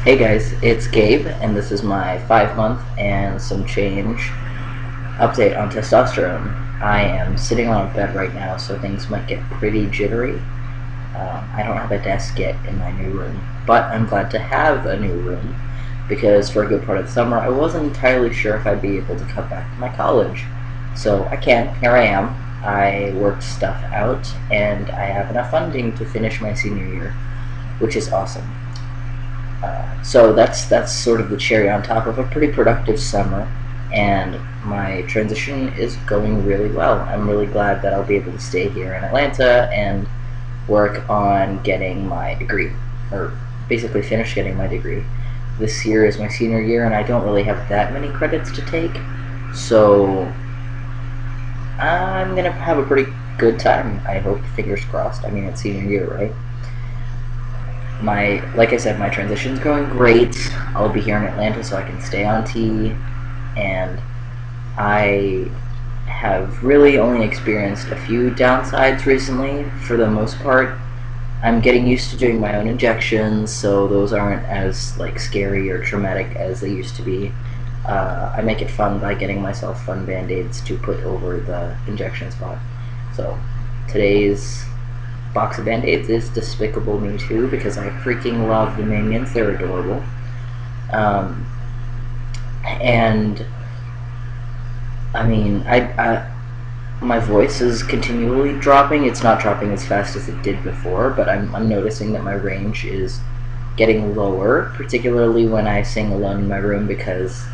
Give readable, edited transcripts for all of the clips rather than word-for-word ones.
Hey guys, it's Gabe, and this is my 5 month and some change update on testosterone. I am sitting on a bed right now, so things might get pretty jittery. I don't have a desk yet in my new room, but I'm glad to have a new room because for a good part of the summer I wasn't entirely sure if I'd be able to come back to my college. So I can. Here I am. I worked stuff out, and I have enough funding to finish my senior year, which is awesome. So that's sort of the cherry on top of a pretty productive summer, and my transition is going really well. I'm really glad that I'll be able to stay here in Atlanta and work on getting my degree, or basically finish getting my degree. This year is my senior year, and I don't really have that many credits to take, so I'm gonna have a pretty good time. I hope, fingers crossed. I mean, it's senior year, right? Like I said, my transition's going great. I'll be here in Atlanta so I can stay on T, and I have really only experienced a few downsides recently. For the most part, I'm getting used to doing my own injections, so those aren't as scary or traumatic as they used to be. I make it fun by getting myself fun band-aids to put over the injection spot. So today's box of band-aids is Despicable Me 2 because I freaking love the minions. They're adorable. And I mean, my voice is continually dropping. It's not dropping as fast as it did before, but I'm noticing that my range is getting lower, particularly when I sing alone in my room, because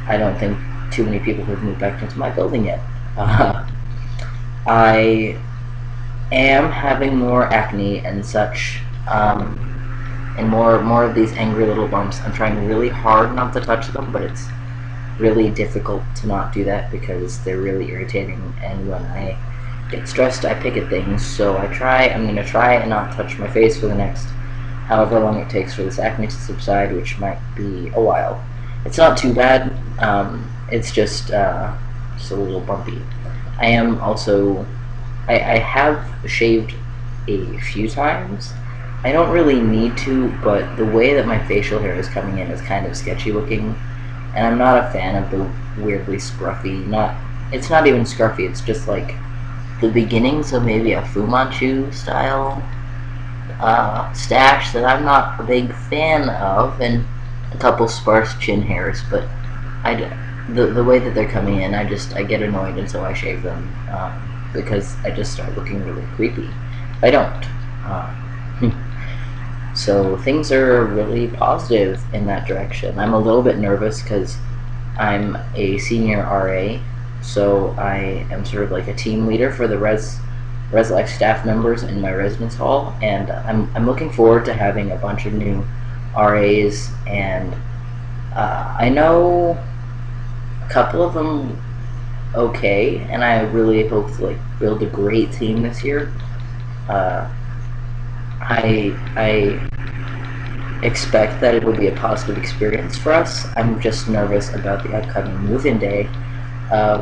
I don't think too many people have moved back into my building yet. I am having more acne and such, and more of these angry little bumps. I'm trying really hard not to touch them, but it's really difficult to not do that because they're really irritating, and when I get stressed I pick at things. So I'm gonna try and not touch my face for the next however long it takes for this acne to subside, which might be a while. It's not too bad. It's just a little bumpy. I am also I have shaved a few times. I don't really need to, but the way that my facial hair is coming in is kind of sketchy looking, and I'm not a fan of the weirdly scruffy, it's not even scruffy, it's just like the beginnings of maybe a Fu Manchu style stash that I'm not a big fan of, and a couple sparse chin hairs, but the way that they're coming in, I get annoyed, and so I shave them. Because I just start looking really creepy. I don't. So things are really positive in that direction. I'm a little bit nervous because I'm a senior RA, so I am sort of like a team leader for the Res Life staff members in my residence hall, and I'm looking forward to having a bunch of new RAs, and I know a couple of them okay, and I really hope to build a great team this year. I expect that it will be a positive experience for us. I'm just nervous about the upcoming move-in day,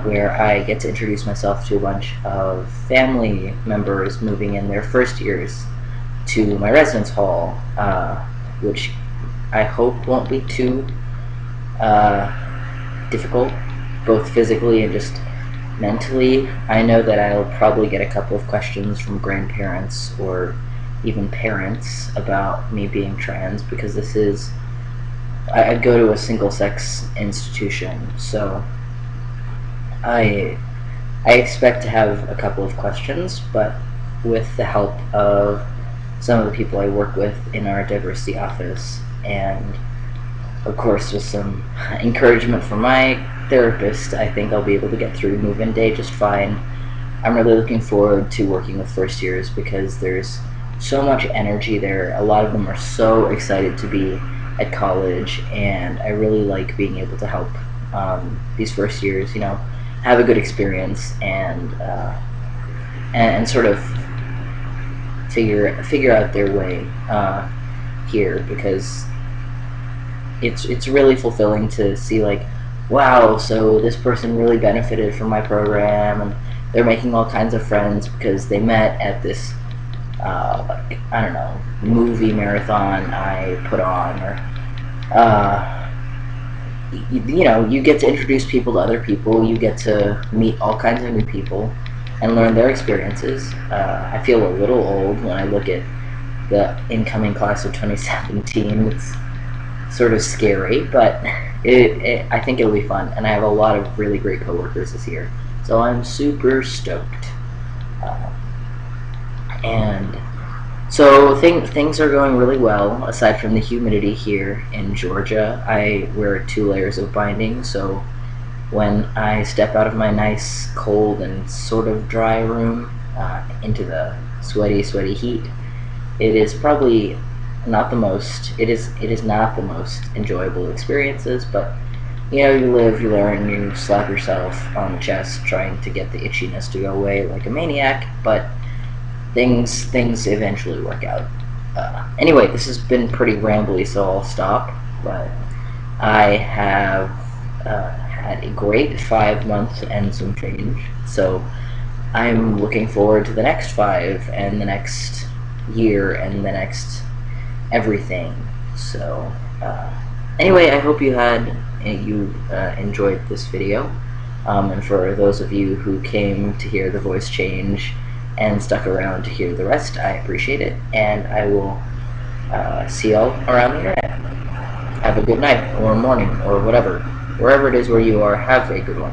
where I get to introduce myself to a bunch of family members moving in their first years to my residence hall, which I hope won't be too difficult, both physically and just mentally. I know that I'll probably get a couple of questions from grandparents or even parents about me being trans, because I go to a single-sex institution, so I expect to have a couple of questions, but with the help of some of the people I work with in our diversity office, and of course with some encouragement from my therapist, I think I'll be able to get through move-in day just fine. I'm really looking forward to working with first years because there's so much energy there. A lot of them are so excited to be at college, and I really like being able to help these first years, have a good experience and sort of figure out their way here, because it's really fulfilling to see wow, so this person really benefited from my program, and they're making all kinds of friends because they met at this I don't know, movie marathon I put on, or You get to introduce people to other people. You get to meet all kinds of new people and learn their experiences. I feel a little old when I look at the incoming class of 2017. It's sort of scary, but I think it'll be fun, and I have a lot of really great coworkers this year, so I'm super stoked. And so things are going really well, aside from the humidity here in Georgia. I wear 2 layers of binding, so when I step out of my nice, cold, and sort of dry room into the sweaty heat, it is probably not the most. It is not the most enjoyable experiences, but you live, you learn, you slap yourself on the chest trying to get the itchiness to go away like a maniac, but things eventually work out. Anyway, this has been pretty rambly, so I'll stop. But I have had a great 5 months and some change, so I'm looking forward to the next 5 and the next year and the next everything. So anyway, I hope you enjoyed this video, and for those of you who came to hear the voice change and stuck around to hear the rest, I appreciate it, and I will see y'all around the internet. Have a good night, or morning, or whatever. Wherever it is where you are, have a good one.